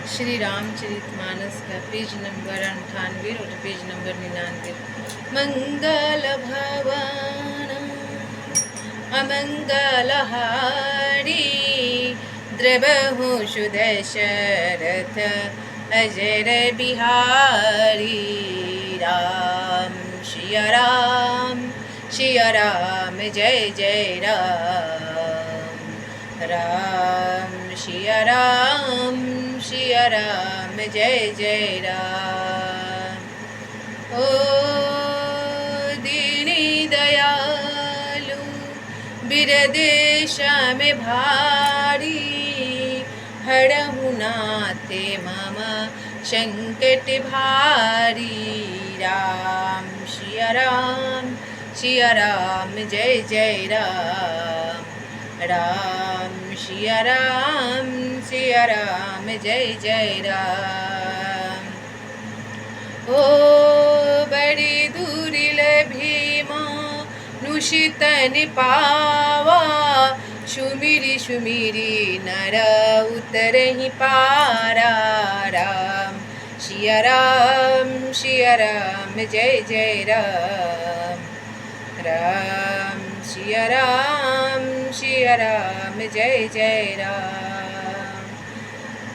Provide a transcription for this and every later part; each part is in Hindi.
श्री रामचरितमानस का पेज नंबर 98 और पेज नंबर 99। मंगल भवन अमंगलहारी द्रवहु सुदशरथ अजर बिहारी। राम सिया राम जय जय राम। राम सिया राम जय जय राम। ओ दीनी दयालु बिरदेश में भारी हरहु नाथे मम संकट भारी। राम सिया राम जय जय राम। राम सिया राम जय जय राम। ओ बड़ी दूरिल भीमा नुषितन पावा सुमिरी सुमिरी नर उतरहि पारा। राम सिया राम जय जय राम। राम सिया राम जय जय राम।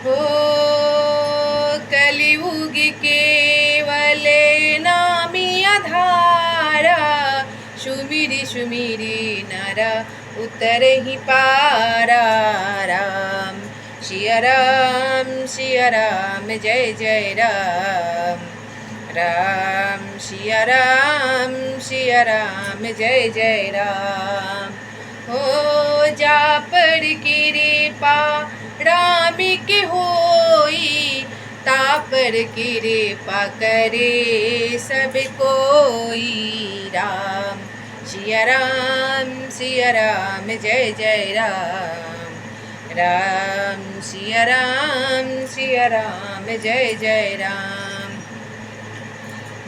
हो कलियुग केवल नामी आधारा सुमिरी सुमिरी नर उतरहि पारा। राम सिया राम जय जय राम। राम सिया राम जय जय राम। हो जा पर कृपा राम के होई तापर कृपा करे सब कोई। राम सिया राम जय जय राम। राम सिया राम जय जय राम।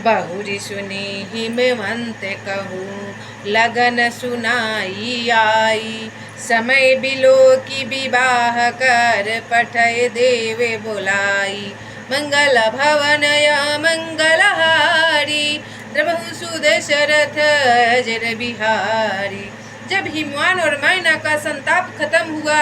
बहुरी सुनी हिमवंत कहूँ लगन सुनाई आई समय बिलो की विवाह कर पठय देवे बुलाई। मंगल भवन मंगलहारी द्रवहु सुदशरथ अजर बिहारी। जब हिमवान और मैना का संताप खत्म हुआ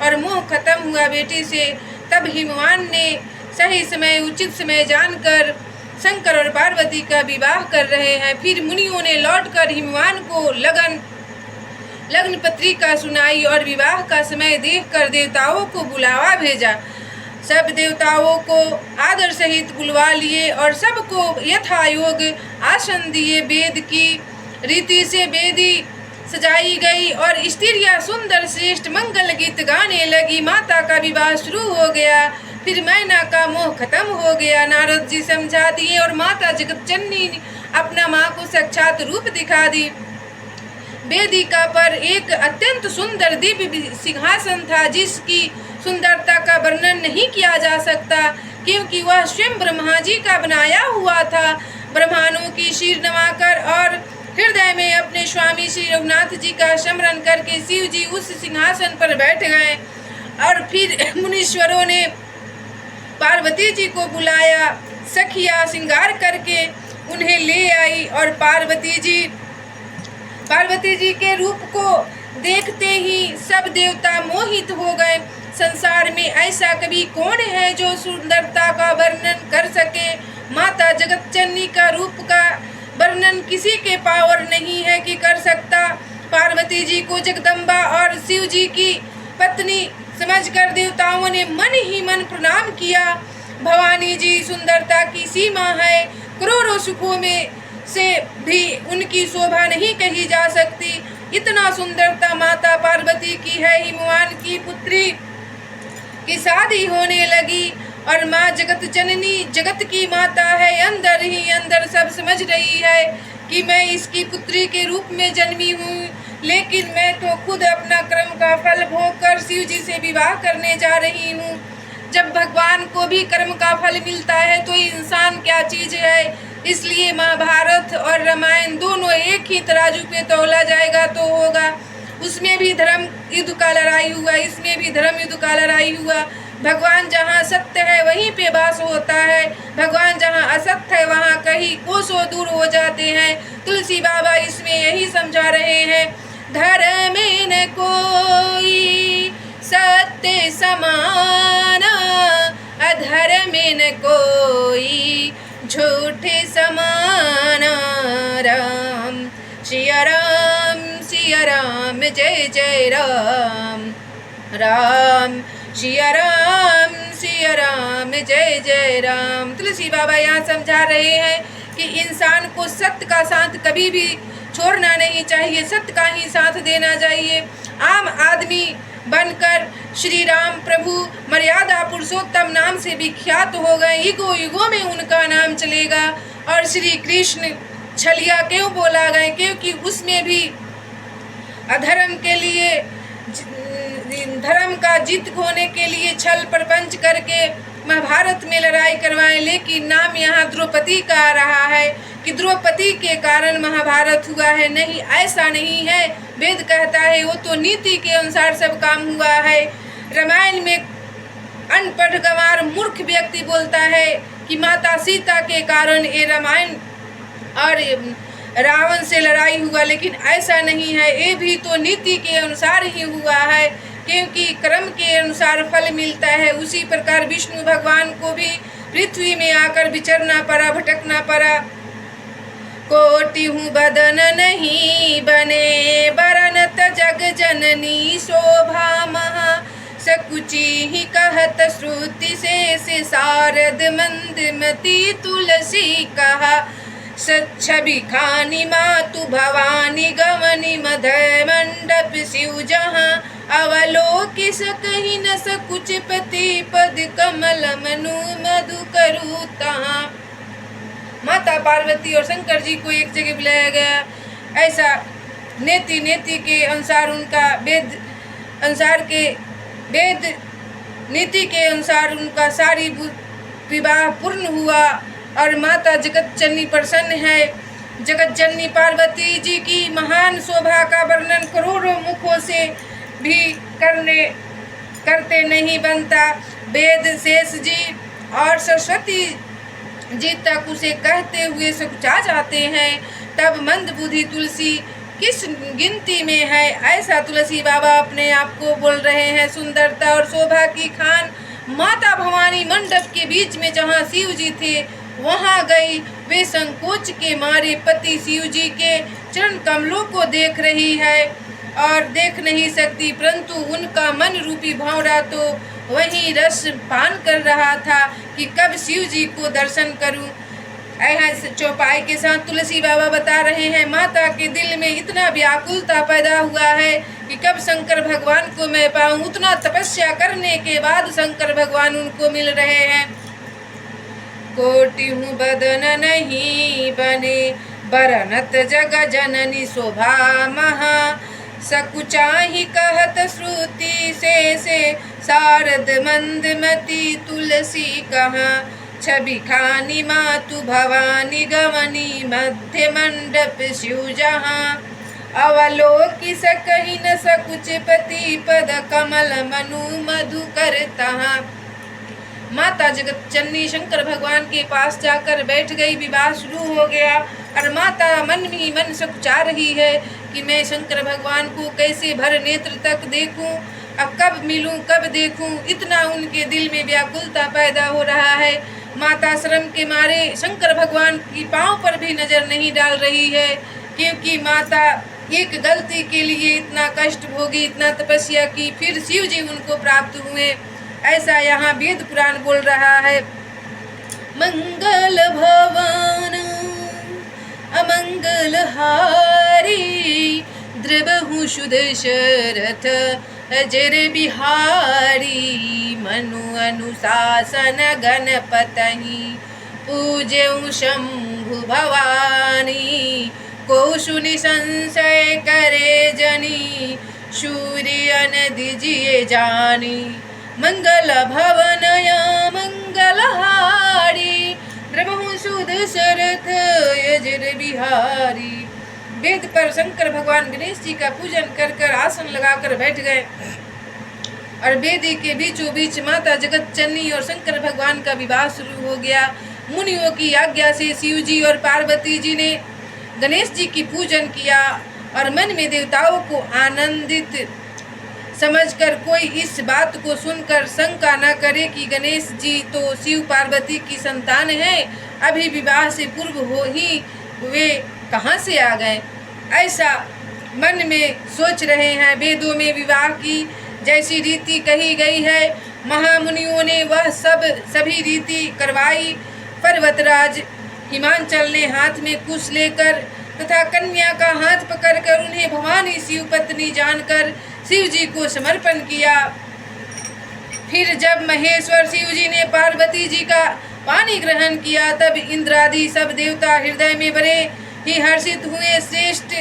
और मोह खत्म हुआ बेटी से, तब हिमवान ने सही समय उचित समय जानकर शंकर और पार्वती का विवाह कर रहे हैं। फिर मुनियों ने लौटकर हिमवान को लग्न पत्रिका सुनाई और विवाह का समय देखकर देवताओं को बुलावा भेजा। सब देवताओं को आदर सहित बुलवा लिए और सबको यथायोग आसन दिए। वेद की रीति से वेदी सजाई गई और स्त्रियां सुंदर श्रेष्ठ मंगल गीत गाने लगी। माता का विवाह शुरू हो गया। फिर मैना का मोह खत्म हो गया। नारद जी समझा दिए और माता जगत जननी ने अपना माँ को साक्षात रूप दिखा दी। वेदिका पर एक अत्यंत सुंदर दिव्य सिंहासन था जिसकी सुंदरता का वर्णन नहीं किया जा सकता, क्योंकि वह स्वयं ब्रह्मा जी का बनाया हुआ था। ब्रह्मांडों की शीर नवाकर और हृदय में अपने स्वामी श्री रघुनाथ जी का स्मरण करके शिव जी उस सिंहासन पर बैठ गए। और फिर मुनीश्वरों ने पार्वती जी को बुलाया। सखिया श्रृंगार करके उन्हें ले आई और पार्वती जी के रूप को देखते ही सब देवता मोहित हो गए। संसार में ऐसा कभी कौन है जो सुंदरता का वर्णन कर सके। माता जगत जननी का रूप का वर्णन किसी के पावर नहीं है कि कर सकता। पार्वती जी को जगदम्बा और शिव जी की पत्नी समझकर देवताओं ने मन ही मन प्रणाम किया। भवानी जी सुंदरता की सीमा है। करोड़ों सुखों में से भी उनकी शोभा नहीं कही जा सकती। इतना सुंदरता माता पार्वती की है। हिमवान की पुत्री की शादी होने लगी और माँ जगत जननी जगत की माता है। अंदर ही अंदर सब समझ रही है कि मैं इसकी पुत्री के रूप में जन्मी हूँ, लेकिन मैं तो खुद अपना कर्म का फल भोग कर शिव जी से विवाह करने जा रही हूँ। जब भगवान को भी कर्म का फल मिलता है तो इंसान क्या चीज है। इसलिए महाभारत और रामायण दोनों एक ही तराजू पे तौला जाएगा तो होगा। उसमें भी धर्म युद्ध का लड़ाई हुआ, इसमें भी धर्म युद्ध का लड़ाई हुआ। भगवान जहाँ सत्य है वहीं पे वास होता है, भगवान जहाँ असत्य है वहाँ कहीं कोसों दूर हो जाते हैं। तुलसी बाबा इसमें यही समझा रहे हैं, धर्म में न कोई सत्य समान, अधर्म में न कोई झूठे समान। राम सिया राम सिया राम जय जय राम, राम सिया राम जय जय राम। तुलसी बाबा यहाँ समझा रहे हैं कि इंसान को सत्य का साथ कभी भी छोड़ना नहीं चाहिए, सत्य का ही साथ देना चाहिए। आम आदमी बनकर श्री राम प्रभु मर्यादा पुरुषोत्तम नाम से विख्यात हो गए, युगों युगों में उनका नाम चलेगा। और श्री कृष्ण छलिया क्यों बोला गए, क्योंकि उसमें भी अधर्म के लिए, धर्म का जीत होने के लिए छल प्रपंच करके महाभारत में लड़ाई करवाए। लेकिन नाम यहाँ द्रौपदी का आ रहा है कि द्रौपदी के कारण महाभारत हुआ है, नहीं ऐसा नहीं है। वेद कहता है वो तो नीति के अनुसार सब काम हुआ है। रामायण में अनपढ़ गंवार मूर्ख व्यक्ति बोलता है कि माता सीता के कारण ये रामायण और रावण से लड़ाई हुआ, लेकिन ऐसा नहीं है। ये भी तो नीति के अनुसार ही हुआ है, क्योंकि कर्म के अनुसार फल मिलता है। उसी प्रकार विष्णु भगवान को भी पृथ्वी में आकर विचरना पड़ा, भटकना पड़ा। कोटि हूँ बदन नहीं बने बरनत जग जननी शोभा महा, सकुची ही कहत श्रुति से शारद मंदमती तुलसी कहा। छवि खानी मातु भवानी गवनी मधय मंडप शिव जहाँ, अवलोकि सकहि न सकुच पति पद कमल मनु मधु करु तहाँ। माता पार्वती और शंकर जी को एक जगह बुलाया गया। ऐसा नेति के अनुसार उनका वेद नीति के अनुसार उनका सारी विवाह पूर्ण हुआ और माता जगत जननी प्रसन्न है। जगत जननी पार्वती जी की महान शोभा का वर्णन करोड़ों मुखों से भी करते नहीं बनता। वेद शेष जी और सरस्वती जी तक उसे कहते हुए सकुचा जाते हैं, तब मंद बुद्धि तुलसी किस गिनती में है। ऐसा तुलसी बाबा अपने आप को बोल रहे हैं। सुंदरता और शोभा की खान माता भवानी मंडप के बीच में जहाँ शिव जी थे वहाँ गई। वे संकोच के मारे पति शिव जी के चरण कमलों को देख रही है और देख नहीं सकती, परंतु उनका मन रूपी भंवरा तो वहीं रस पान कर रहा था कि कब शिव जी को दर्शन करूं। ऐसा चौपाई के साथ तुलसी बाबा बता रहे हैं, माता के दिल में इतना व्याकुलता पैदा हुआ है कि कब शंकर भगवान को मैं पाऊं। उतना तपस्या करने के बाद शंकर भगवान उनको मिल रहे हैं। कोटि हूँ बदन नहीं बने बरनत जग जननी शोभा महा, सकुचाहि कहत श्रुति से शारद मंदमती तुलसी कहाँ। छवि खानी मातु भवानी गवनी मध्य मंडप शिव जहाँ, अवलोकि सकहि न सकुच पति पद कमल मनु मधु कर तहाँ। माता जगत जननी शंकर भगवान के पास जाकर बैठ गई। विवाह शुरू हो गया और माता मन ही मन सकुचा रही है कि मैं शंकर भगवान को कैसे भर नेत्र तक देखूं, अब कब मिलूं, कब देखूं। इतना उनके दिल में व्याकुलता पैदा हो रहा है। माता शर्म के मारे शंकर भगवान की पांव पर भी नजर नहीं डाल रही है, क्योंकि माता एक गलती के लिए इतना कष्ट भोगी, इतना तपस्या की, फिर शिव जी उनको प्राप्त हुए। ऐसा यहाँ वेद पुराण बोल रहा है। मंगल भवन अमंगल हारी, द्रवहु सुदशरथ अजर बिहारी। मनु अनुशासन गणपतहि पूज्यउ शंभु भवानी, को सुनि संशय करे जनी, सूर्य नदि जिये जानी। मंगल भवनय मंगलहारी, द्रवहु सुदशरथ अजर बिहारी। वेद पर शंकर भगवान गणेश जी का पूजन कर आसन लगाकर बैठ गए। और वेदी के बीचों बीच माता जगत जननी और शंकर भगवान का विवाह शुरू हो गया। मुनियों की आज्ञा से शिव जी और पार्वती जी ने गणेश जी की पूजन किया और मन में देवताओं को आनंदित समझकर कोई इस बात को सुनकर शंका न करे कि गणेश जी तो शिव पार्वती की संतान है, अभी विवाह से पूर्व हो ही वे कहाँ से आ गए, ऐसा मन में सोच रहे हैं। वेदों में विवाह की जैसी रीति कही गई है, महामुनियों ने वह सभी रीति करवाई। पर्वतराज हिमांचल ने हाथ में कुश लेकर तथा कन्या का हाथ पकड़कर उन्हें भवानी शिव पत्नी जानकर शिव जी को समर्पण किया। फिर जब महेश्वर शिव जी ने पार्वती जी का पानी ग्रहण किया, तब इंद्रादि सब देवता हृदय में बड़े ही हर्षित हुए। श्रेष्ठ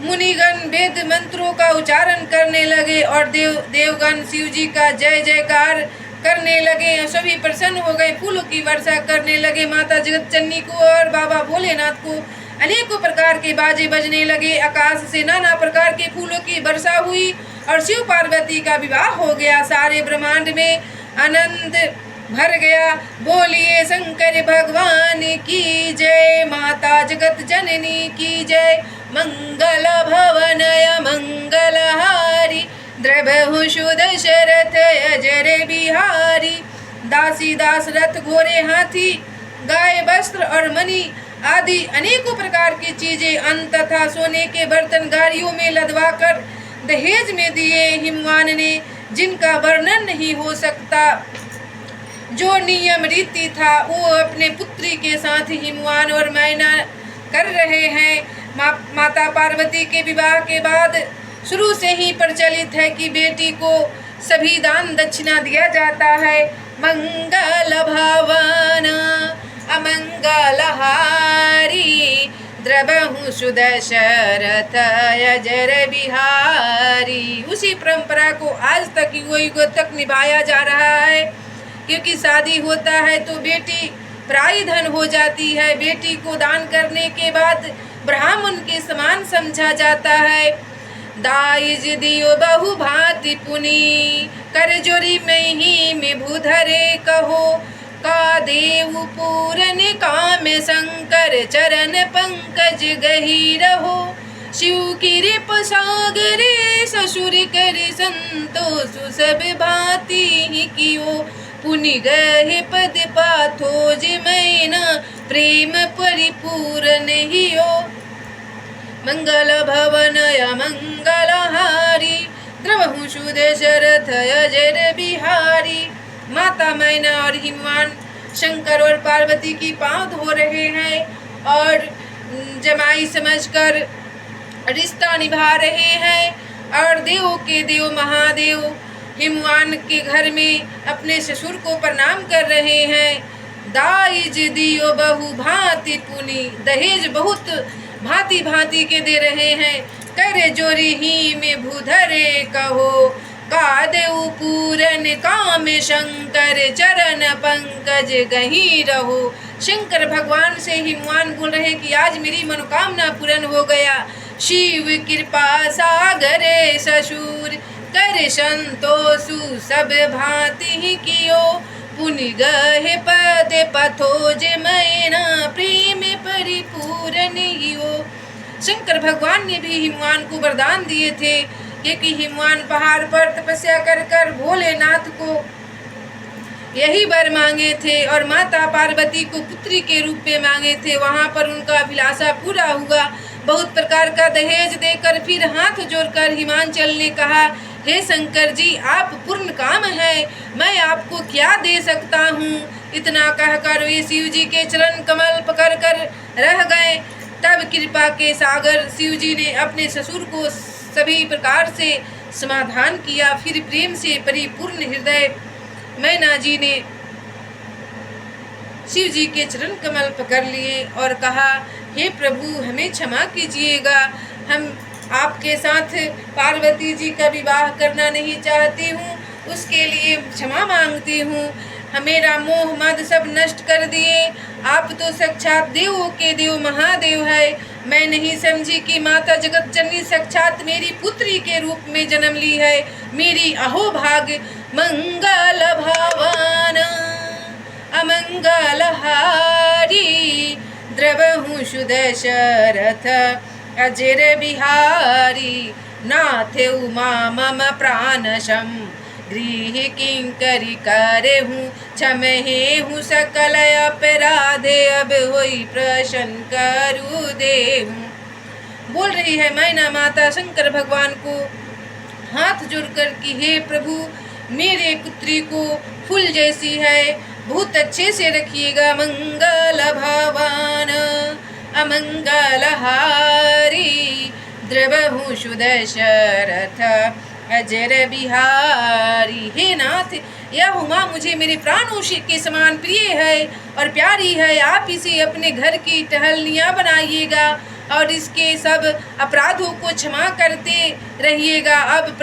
मुनिगण वेद मंत्रों का उच्चारण करने लगे और देवगण शिव जी का जय जयकार करने लगे। सभी प्रसन्न हो गए, फूलों की वर्षा करने लगे। माता जगत जननी को और बाबा भोलेनाथ को अनेकों प्रकार के बाजे बजने लगे। आकाश से नाना प्रकार के फूलों की वर्षा हुई और शिव पार्वती का विवाह हो गया। सारे ब्रह्मांड में आनंद भर गया। बोलिए शंकर भगवान की जय, माता जगत जननी की जय। मंगल भवनय मंगलहारी, द्रवहु दशरथ अजर बिहारी। दासी दास रथ घोड़े हाथी गाय वस्त्र और मणि आदि अनेकों प्रकार की चीजें अन्न तथा सोने के बर्तन गाड़ियों में लदवाकर दहेज में दिए। हिमवान ने, जिनका वर्णन नहीं हो सकता, जो नियम रीति था वो अपने पुत्री के साथ हिमवान और मैना कर रहे हैं। माता पार्वती के विवाह के बाद शुरू से ही प्रचलित है कि बेटी को सभी दान दक्षिणा दिया जाता है। मंगल भवन अमंगलहारी, द्रवहु सुदशरथ अजर बिहारी। उसी परंपरा को आज तक युगों तक निभाया जा रहा है, क्योंकि शादी होता है तो बेटी पराई धन हो जाती है। बेटी को दान करने के बाद ब्राह्मण के समान समझा जाता है। दाइज दियो बहु भांति पुनि, कर जोरी में ही में भूधरे कहो। का देव पूरन काम शंकर, चरण पंकज गही रहो। शिव कृप सागरे ससुर कर संतोष, सब भांति ही कियो। पुनि गहे पद पाथोज मैना, प्रेम परिपूर्ण हियो। मंगल भवन मंगलहारी, द्रवहु दशरथ अजर बिहारी। माता मैना और हिमवान शंकर और पार्वती की पाँव धो रहे हैं और जमाई समझकर रिश्ता निभा रहे हैं। और देवों के देव महादेव हिमवान के घर में अपने ससुर को प्रणाम कर रहे हैं। दाइज दियो बहु भांति पुनि, दहेज बहुत भांति भांति के दे रहे हैं। करे जोरी ही में भूधरे कहो, का देव पूरन काम शंकर, चरण पंकज गही रहो। शंकर भगवान से हिमवान बोल रहे कि आज मेरी मनोकामना पूर्ण हो गया। शिव कृपा सागरे ससुर, कर संतोषु सब भांति ही कियो। पुनि गहे पद पथोज मैना, प्रेम परिपूर्ण हियो। शंकर भगवान ने भी हिमवान को वरदान दिए थे, क्योंकि हिमवान पहाड़ पर तपस्या कर कर भोलेनाथ को यही वर मांगे थे और माता पार्वती को पुत्री के रूप में मांगे थे। वहाँ पर उनका अभिलाषा पूरा हुआ। बहुत प्रकार का दहेज देकर फिर हाथ जोड़कर हिमांचल ने कहा, हे शंकर जी, आप पूर्ण काम है, मैं आपको क्या दे सकता हूँ। इतना कहकर वे शिव जी के चरण कमल पकड़कर रह गए। तब कृपा के सागर शिव जी ने अपने ससुर को सभी प्रकार से समाधान किया। फिर प्रेम से परिपूर्ण हृदय मैना जी ने शिव जी के चरण कमल पकड़ लिए और कहा, हे प्रभु, हमें क्षमा कीजिएगा, हम आपके साथ पार्वती जी का विवाह करना नहीं चाहती हूँ, उसके लिए क्षमा मांगती हूँ। मेरा मोह मद सब नष्ट कर दिए। आप तो साक्षात देवों के देव महादेव है, मैं नहीं समझी कि माता जगत जननी साक्षात मेरी पुत्री के रूप में जन्म ली है। मेरी अहोभाग्य मंगल भावन अमंगलहारी द्रवहु सुदशरथ अजर बिहारी नाथ उमा मम प्राणशम गृह किंकरी करे हूँ क्षमहे हूँ सकल अपराधे अब होई प्रसन्न करु देहूँ। बोल रही है मैना माता शंकर भगवान को हाथ जोड़कर कि हे प्रभु, मेरे पुत्री को फूल जैसी है, बहुत अच्छे से रखिएगा। मंगल भवन अमंगलहारी द्रवहु सुदशरथ अजर बिहारी। हे नाथ, यह उमा मुझे मेरे प्राणों के समान प्रिय है और प्यारी है। आप इसे अपने घर की टहलनियाँ बनाइएगा और इसके सब अपराधों को क्षमा करते रहिएगा। अब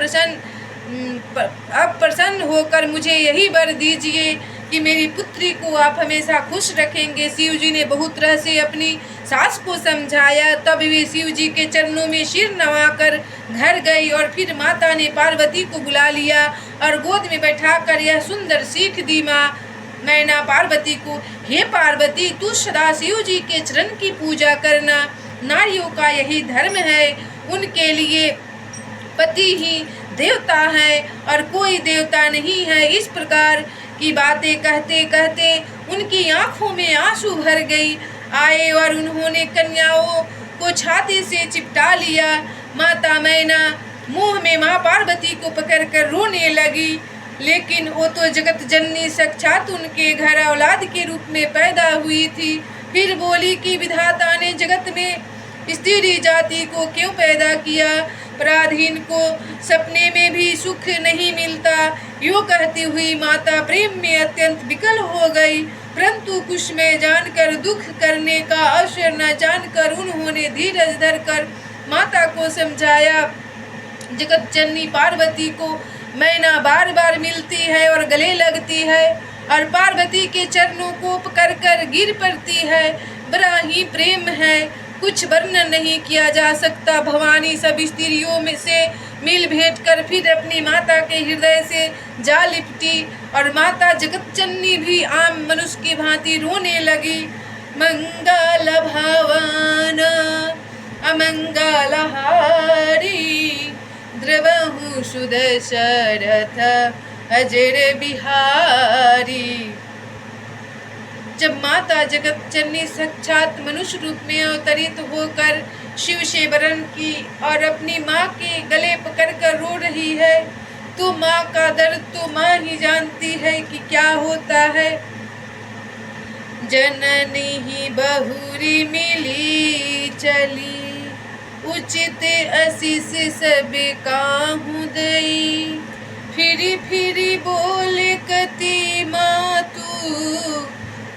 प्रसन्न होकर मुझे यही वर दीजिए कि मेरी पुत्री को आप हमेशा खुश रखेंगे। शिव जी ने बहुत तरह से अपनी सास को समझाया, तब वे शिव जी के चरणों में सिर नवाकर घर गई और फिर माता ने पार्वती को बुला लिया और गोद में बैठाकर यह सुंदर सीख दी मैना पार्वती को। हे पार्वती, तू सदा शिव जी के चरण की पूजा करना, नारियों का यही धर्म है। उनके लिए पति ही देवता है और कोई देवता नहीं है। इस प्रकार की बातें कहते कहते उनकी आंखों में आंसू भर गई आए और उन्होंने कन्याओं को छाती से चिपटा लिया। माता मैना मुंह में माँ पार्वती को पकड़कर रोने लगी, लेकिन वो तो जगत जननी साक्षात उनके घर औलाद के रूप में पैदा हुई थी। फिर बोली कि विधाता ने जगत में स्त्री जाति को क्यों पैदा किया, पराधीन को सपने में भी सुख नहीं मिलता। यूँ कहती हुई माता प्रेम में अत्यंत विकल हो गई, परंतु कुछ में जानकर दुख करने का अवसर न जानकर उन्होंने धीरज धरकर माता को समझाया। जगत जननी पार्वती को मैना बार बार मिलती है और गले लगती है और पार्वती के चरणों को पकड़कर गिर पड़ती है। बड़ा ही प्रेम है, कुछ वर्णन नहीं किया जा सकता। भवानी सब स्त्रियों में से मिल भेंट कर फिर अपनी माता के हृदय से जा लिपटी और माता जगत जननी भी आम मनुष्य की भांति रोने लगी। मंगल भवन अमंगलहारी द्रवहु सुदशरथ अजर बिहारी। जब माता जगत जननी साक्षात मनुष्य रूप में अवतरित होकर शिव से वरण की और अपनी माँ के गले पकड़कर रो रही है, तो माँ का दर्द तो माँ ही जानती है कि क्या होता है। जननी ही बहुरी मिली चली, उचित आशीष सब काहू दई। फिरी फिरी बोल कती माँ तू,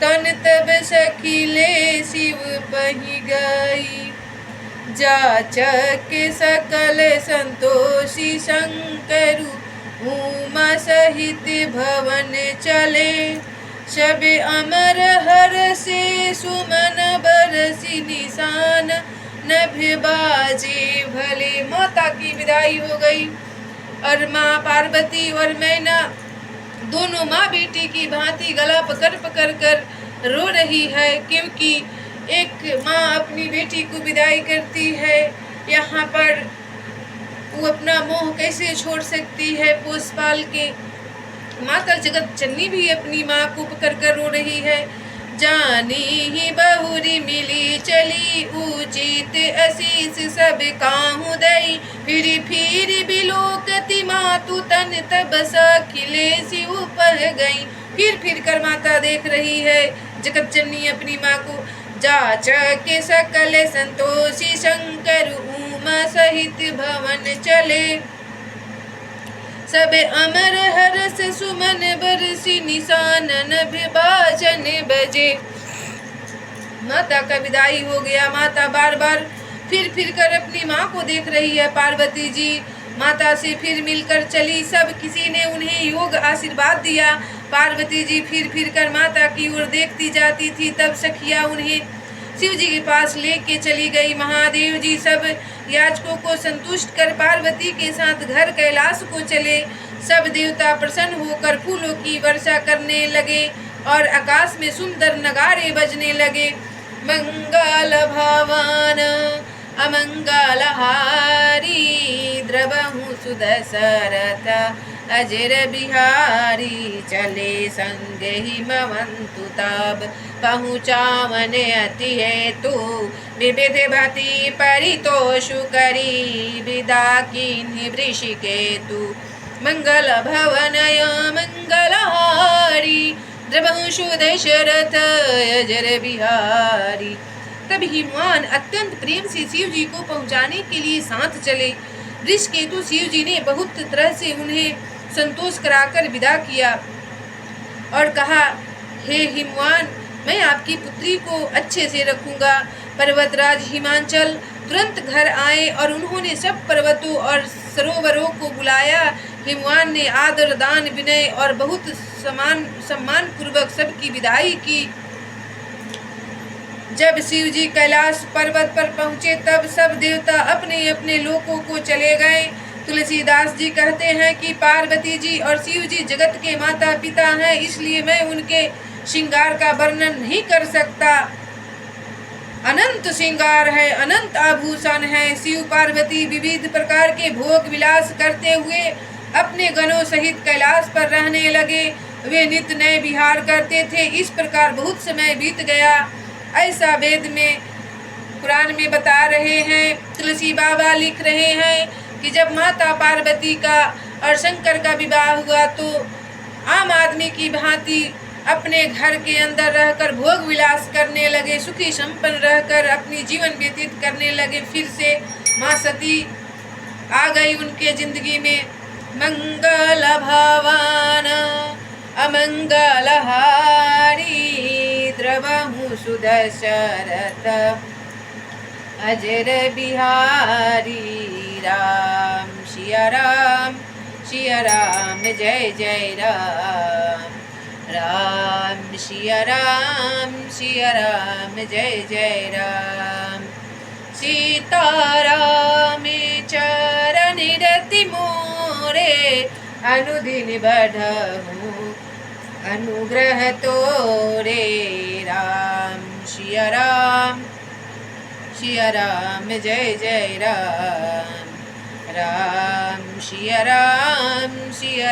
तन तब सखिले शिव पही गई। जाचक सकल संतोषी शंकरु, उमा सहित भवन चले। सब अमर हर से सुमन बरसी निशान, नभ बाजे भले। माता की विदाई हो गई और माँ पार्वती और मैना दोनों माँ बेटी की भांति गला पकड़ पकड़ कर रो रही है, क्योंकि एक माँ अपनी बेटी को विदाई करती है। यहाँ पर वो अपना मोह कैसे छोड़ सकती है पोस पाल के। माता जगत जननी भी अपनी माँ को पकड़ कर रो रही है। जानी ही बहुरी मिली चली, उचित आशीष सब काहू दई। फिरी फिरी बिलोकती मातु, तन तब सखिले शिव पह गई। फिर कर माता देख रही है जगत जननी अपनी माँ को। जाचक सकल संतोषी शंकर, उमा सहित भवन चले। सब अमर हरस सुमन बरसी निशान, नभ बाजन बजे। माता का विदाई हो गया। माता बार बार फिर कर अपनी माँ को देख रही है। पार्वती जी माता से फिर मिलकर चली। सब किसी ने उन्हें योग आशीर्वाद दिया। पार्वती जी फिर कर माता की ओर देखती जाती थी। तब सखिया उन्हें शिव जी के पास लेके चली गई। महादेव जी सब याचकों को संतुष्ट कर पार्वती के साथ घर कैलाश को चले। सब देवता प्रसन्न होकर फूलों की वर्षा करने लगे और आकाश में सुंदर नगारे बजने लगे। मंगल भवन अमंगलहारी द्रवहु सुदशरथ अजर बिहारी। चले संग हिमवंतु तब पहुँचावन अति हेतु विविध भति परितोषु करी विदा कीन्हि वृषिकेतु। मंगल भवनय मंगलहारी द्रवहु दशरथ अजर बिहारी। तब हिमवान अत्यंत प्रेम से शिव जी को पहुंचाने के लिए साथ चले। वृषकेतु शिव जी ने बहुत तरह से उन्हें संतोष कराकर विदा किया और कहा, हे हिमवान, मैं आपकी पुत्री को अच्छे से रखूंगा। पर्वतराज हिमांचल तुरंत घर आए और उन्होंने सब पर्वतों और सरोवरों को बुलाया। हिमवान ने आदर दान विनय और बहुत सम्मान पूर्वक सबकी विदाई की। जब शिव जी कैलाश पर्वत पर पहुँचे तब सब देवता अपने अपने लोकों को चले गए। तुलसीदास जी कहते हैं कि पार्वती जी और शिव जी जगत के माता पिता हैं, इसलिए मैं उनके श्रृंगार का वर्णन नहीं कर सकता। अनंत श्रृंगार है, अनंत आभूषण है। शिव पार्वती विविध प्रकार के भोग विलास करते हुए अपने गणों सहित कैलाश पर रहने लगे। वे नित्य नए विहार करते थे। इस प्रकार बहुत समय बीत गया। ऐसा वेद में पुराण में बता रहे हैं। तुलसी बाबा लिख रहे हैं कि जब माता पार्वती का और शंकर का विवाह हुआ तो आम आदमी की भांति अपने घर के अंदर रहकर भोग विलास करने लगे, सुखी संपन्न रहकर अपनी जीवन व्यतीत करने लगे। फिर से माँ सती आ गई उनके जिंदगी में। मंगल भवन अमंगलहारी द्रवहु सुदशरथ अजर बिहारी। राम सिया राम जय जय राम। राम सिया राम जय जय राम। सीताराम चरण रति मोरे अनुदिन बढ़हु अनुग्रह तोरे। राम सिया राम जय जय राम। राम सिया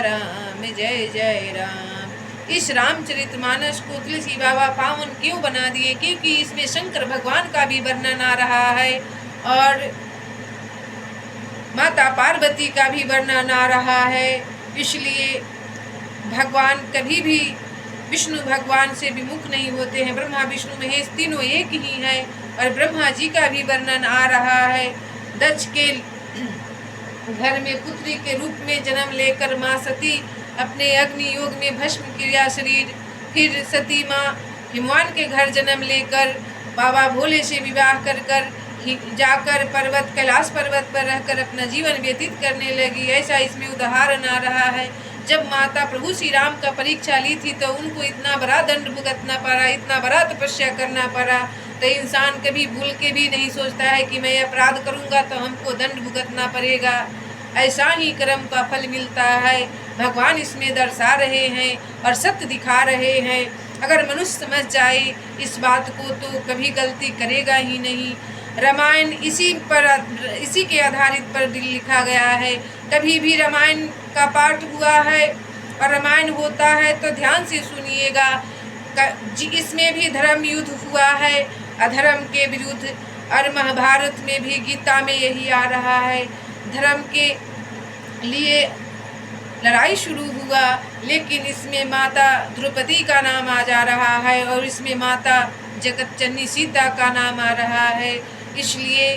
राम जय जय राम। इस रामचरितमानस को तुलसी बाबा पावन क्यों बना दिए? क्योंकि इसमें शंकर भगवान का भी वर्णन आ रहा है और माता पार्वती का भी वर्णन आ रहा है। इसलिए भगवान कभी भी विष्णु भगवान से विमुख नहीं होते हैं। ब्रह्मा विष्णु महेश तीनों एक ही हैं और ब्रह्मा जी का भी वर्णन आ रहा है। दक्ष के घर में पुत्री के रूप में जन्म लेकर माँ सती अपने अग्नि योग में भस्म क्रिया शरीर, फिर सती माँ हिमवान के घर जन्म लेकर बाबा भोले से विवाह कर जाकर कैलाश पर्वत पर रहकर अपना जीवन व्यतीत करने लगी। ऐसा इसमें उदाहरण आ रहा है। जब माता प्रभु श्री राम का परीक्षा ली थी तो उनको इतना बड़ा दंड भुगतना पड़ा, इतना बड़ा तपस्या करना पड़ा। तो इंसान कभी भूल के भी नहीं सोचता है कि मैं अपराध करूंगा तो हमको दंड भुगतना पड़ेगा। ऐसा ही कर्म का फल मिलता है। भगवान इसमें दर्शा रहे हैं और सत्य दिखा रहे हैं। अगर मनुष्य समझ जाए इस बात को तो कभी गलती करेगा ही नहीं। रामायण इसी के आधारित पर लिखा गया है। कभी भी रामायण का पाठ हुआ है और रामायण होता है तो ध्यान से सुनिएगा। इसमें भी धर्म युद्ध हुआ है अधर्म के विरुद्ध, और महाभारत में भी गीता में यही आ रहा है। धर्म के लिए लड़ाई शुरू हुआ, लेकिन इसमें माता द्रौपदी का नाम आ जा रहा है और इसमें माता जगत जननी सीता का नाम आ रहा है। इसलिए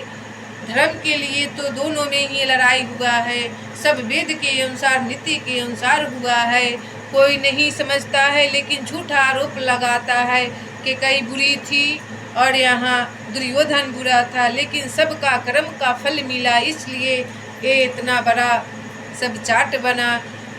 धर्म के लिए तो दोनों में ही लड़ाई हुआ है। सब वेद के अनुसार, नीति के अनुसार हुआ है। कोई नहीं समझता है लेकिन झूठा आरोप लगाता है कि कई बुरी थी और यहाँ दुर्योधन बुरा था, लेकिन सबका कर्म का फल मिला। इसलिए ये इतना बड़ा सब चाट बना।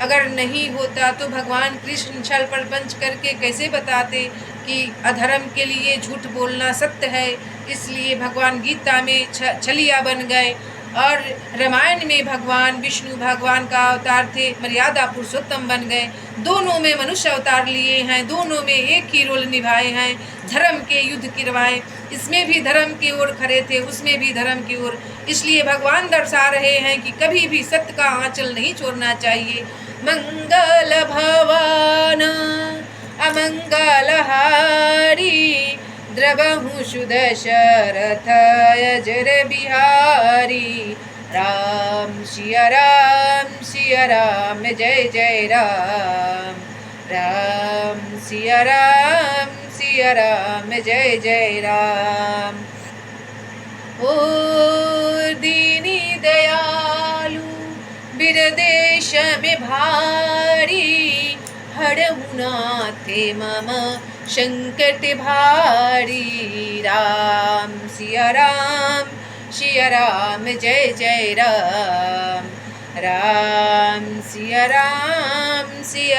अगर नहीं होता तो भगवान कृष्ण छल प्रपंच करके कैसे बताते कि अधर्म के लिए झूठ बोलना सत्य है, इसलिए भगवान गीता में छलिया बन गए। और रामायण में भगवान विष्णु भगवान का अवतार थे, मर्यादा पुरुषोत्तम बन गए। दोनों में मनुष्य अवतार लिए हैं, दोनों में एक ही रोल निभाए हैं, धर्म के युद्ध करवाए। इसमें भी धर्म की ओर खड़े थे, उसमें भी धर्म की ओर। इसलिए भगवान दर्शा रहे हैं कि कभी भी सत्य का आंचल नहीं छोड़ना चाहिए। मंगल भवन अमंगल हारी, द्रवहु सुदशरथ अजर बिहारी। राम सिया राम जय जय राम। राम सिया राम जय जय राम। ओ दीनी दयालु बिरदेश में भारी, हरहु नाथे मम संकट भारी। राम सिया राम जय जय राम। राम सिया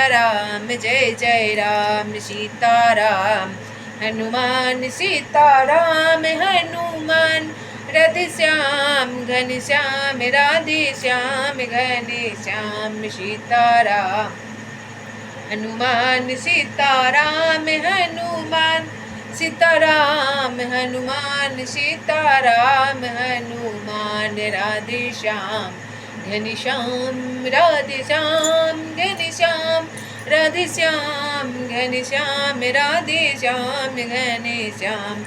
राम जय जय राम। सीताराम हनुमान सीताराम हनुमान, राधे श्याम घन श्याम राधे श्याम घन श्याम। सीताराम हनुमान सीताराम हनुमान, सीताराम हनुमान सीताराम हनुमान। राधे श्याम घन श्याम राधे श्याम घन श्याम। राधे श्याम घन श्याम राधे श्याम घन श्याम।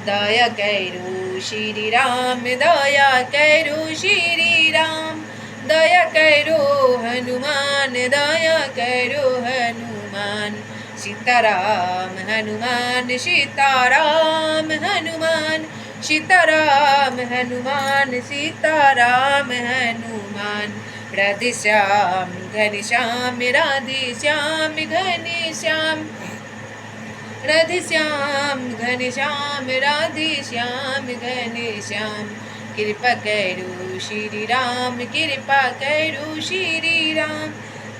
दया करो श्री राम दया करो श्री राम। दया करो हनुमान दया करो हनुमान। सीताराम हनुमान सीताराम हनुमान। सीताराम हनुमान सीताराम हनुमान। राधे श्याम घन श्याम राधे श्याम घन श्याम। राधे श्याम घन श्याम राधे श्याम घन श्याम। कृपा करो श्री राम कृपा करो श्री राम।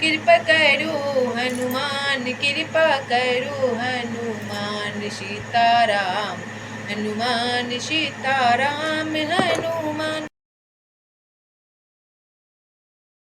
कृपा करो हनुमान कृपा करो हनुमान। सीताराम हनुमान सीताराम हनुमान।